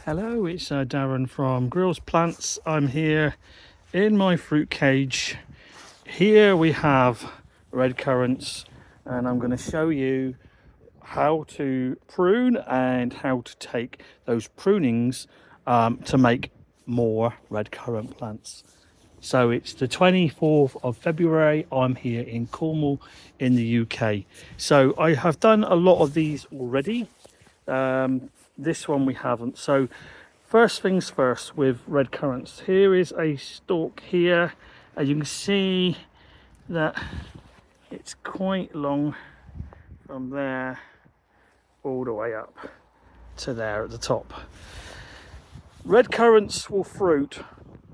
Hello, it's Darren from Grills Plants. I'm here in my fruit cage. Here we have red currants, and I'm going to show you how to prune and how to take those prunings to make more red currant plants. So it's the 24th of February. I'm here in Cornwall in the UK. So I have done a lot of these already. This one we haven't. So first things first with red currants. Here is a stalk here, and you can see that it's quite long from there all the way up to there at the top. Red currants will fruit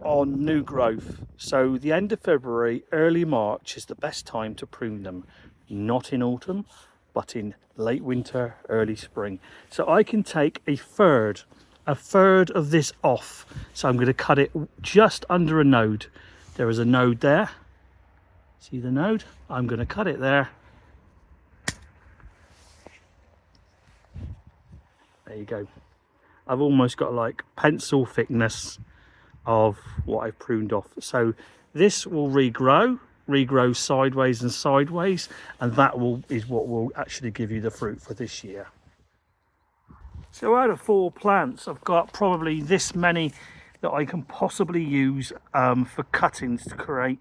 on new growth, so the end of February, early March is the best time to prune them. Not in autumn, but in late winter, early spring. So I can take a third of this off. So I'm going to cut it just under a node. There is a node there. See the node? I'm going to cut it there. There you go. I've almost got like pencil thickness of what I've pruned off. So this will regrow sideways and sideways, and that is what will actually give you the fruit for this year. So out of 4 plants, I've got probably this many that I can possibly use for cuttings to create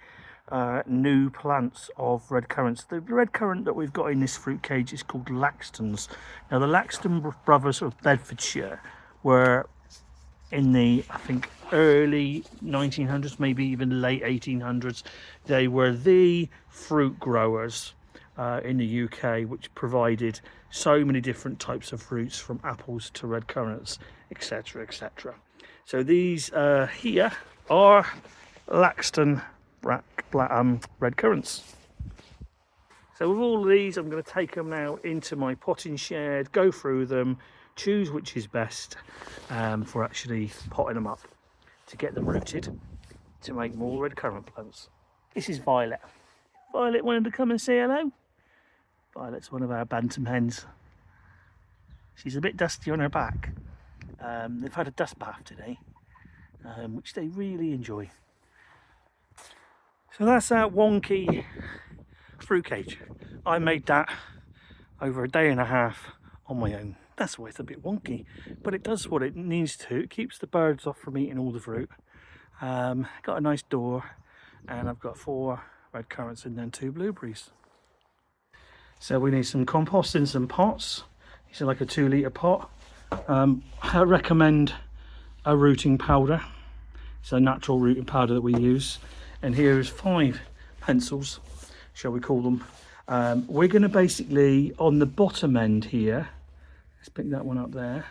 new plants of red currants. The red currant that we've got in this fruit cage is called Laxton's. Now the Laxton brothers of Bedfordshire were in the, I think, early 1900s, maybe even late 1800s. They were the fruit growers in the UK, which provided so many different types of fruits, from apples to red currants, etc, etc. So these here are Laxton red currants. So with all of these, I'm going to take them now into my potting shed, go through them, choose which is best for actually potting them up to get them rooted to make more red currant plants. This is Violet. Violet wanted to come and say hello. Violet's one of our bantam hens. She's a bit dusty on her back. They've had a dust bath today, which they really enjoy. So that's our wonky fruit cage. I made that over a day and a half on my own. That's why it's a bit wonky, but it does what it needs to. It keeps the birds off from eating all the fruit. Got a nice door, and I've got 4 red currants and then 2 blueberries. So we need some compost in some pots. These are like a 2-litre pot. I recommend a rooting powder. It's a natural rooting powder that we use. And here is 5 pencils, shall we call them. We're going to basically, on the bottom end here, let's pick that one up there.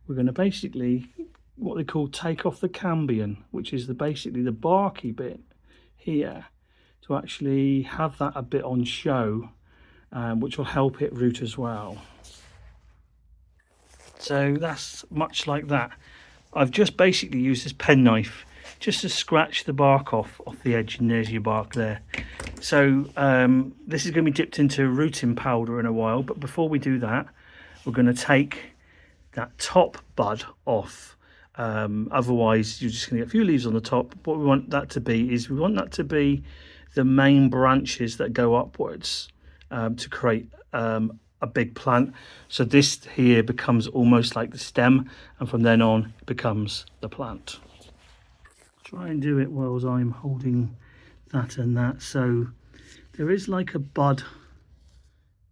We're going to basically, what they call, take off the cambium, which is basically the barky bit here, to actually have that a bit on show, which will help it root as well. So that's much like that. I've just basically used this penknife just to scratch the bark off the edge, and there's your bark there. So this is going to be dipped into rooting powder in a while, but before we do that, we're going to take that top bud off. Otherwise you're just going to get a few leaves on the top. What we want that to be is, we want that to be the main branches that go upwards to create a big plant. So this here becomes almost like the stem, and from then on it becomes the plant. Try and do it whilst I'm holding that and that. So there is like a bud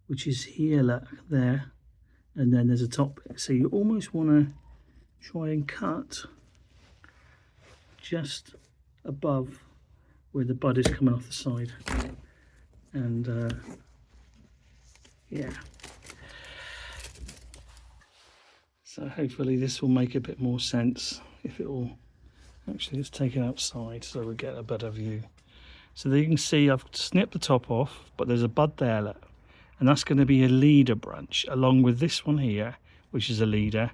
which is here, look, there, and then there's a top bit. So you almost want to try and cut just above where the bud is coming off the side, and yeah. So hopefully this will make a bit more sense. If it will, actually let's take it outside so we get a better view. So there you can see I've snipped the top off, but there's a bud there, look, and that's going to be a leader branch, along with this one here, which is a leader,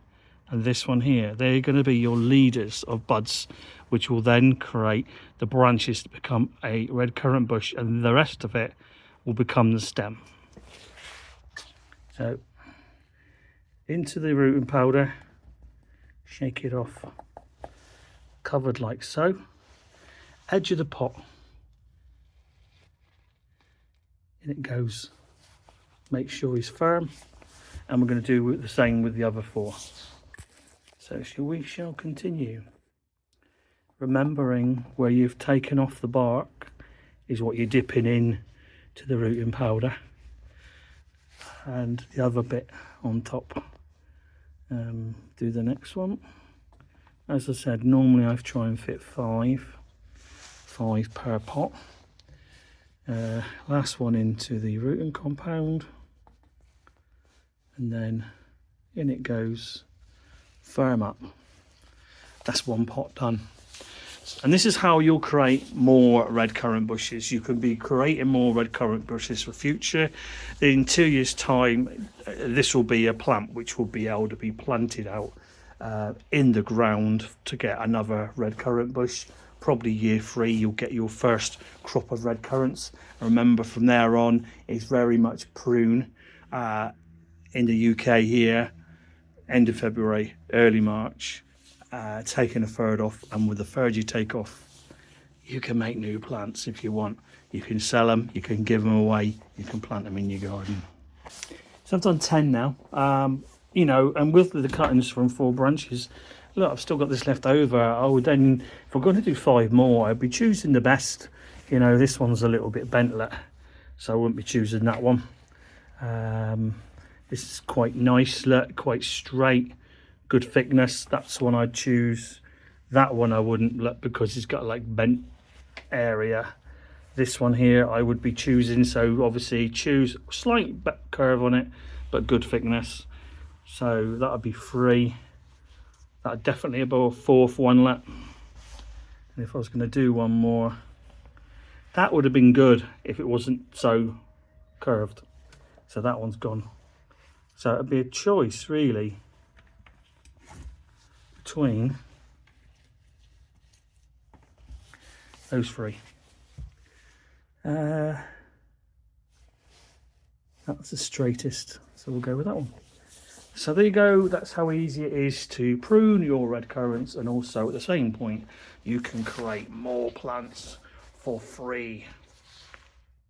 and this one here. They're going to be your leaders of buds, which will then create the branches to become a red currant bush, and the rest of it will become the stem. So into the rooting powder, shake it off, covered like so. Edge of the pot, in it goes. Make sure he's firm, and we're going to do the same with the other 4. So we shall continue. Remembering where you've taken off the bark is what you're dipping in to the rooting powder, and the other bit on top. Do the next one. As I said, normally I try and fit 5 per pot. Last one into the rooting compound, and then in it goes, firm up. That's 1 pot done. And this is how you'll create more red currant bushes. You can be creating more red currant bushes for future. In 2 years' time, this will be a plant which will be able to be planted out in the ground to get another red currant bush. Probably year 3, you'll get your first crop of red currants. Remember, from there on, it's very much prune. In the UK here, end of February, early March. Taking a third off, and with the third you take off, you can make new plants if you want. You can sell them, you can give them away, you can plant them in your garden. So I've done 10 now, you know, and with the cuttings from 4 branches, look, I've still got this left over. I would then, if I'm going to do 5 more, I'd be choosing the best. You know, this one's a little bit bentlet, so I wouldn't be choosing that one. This is quite nice, look, quite straight. Good thickness, that's one I'd choose. That one I wouldn't, look, because it's got like bent area. This one here I would be choosing, so obviously choose slight back curve on it, but good thickness. So that would be 3. That definitely above a 4th one, let. And if I was going to do one more, that would have been good if it wasn't so curved. So that one's gone. So it'd be a choice really between those 3. That's the straightest, so we'll go with that one. So there you go, that's how easy it is to prune your red currants, and also at the same point you can create more plants for free.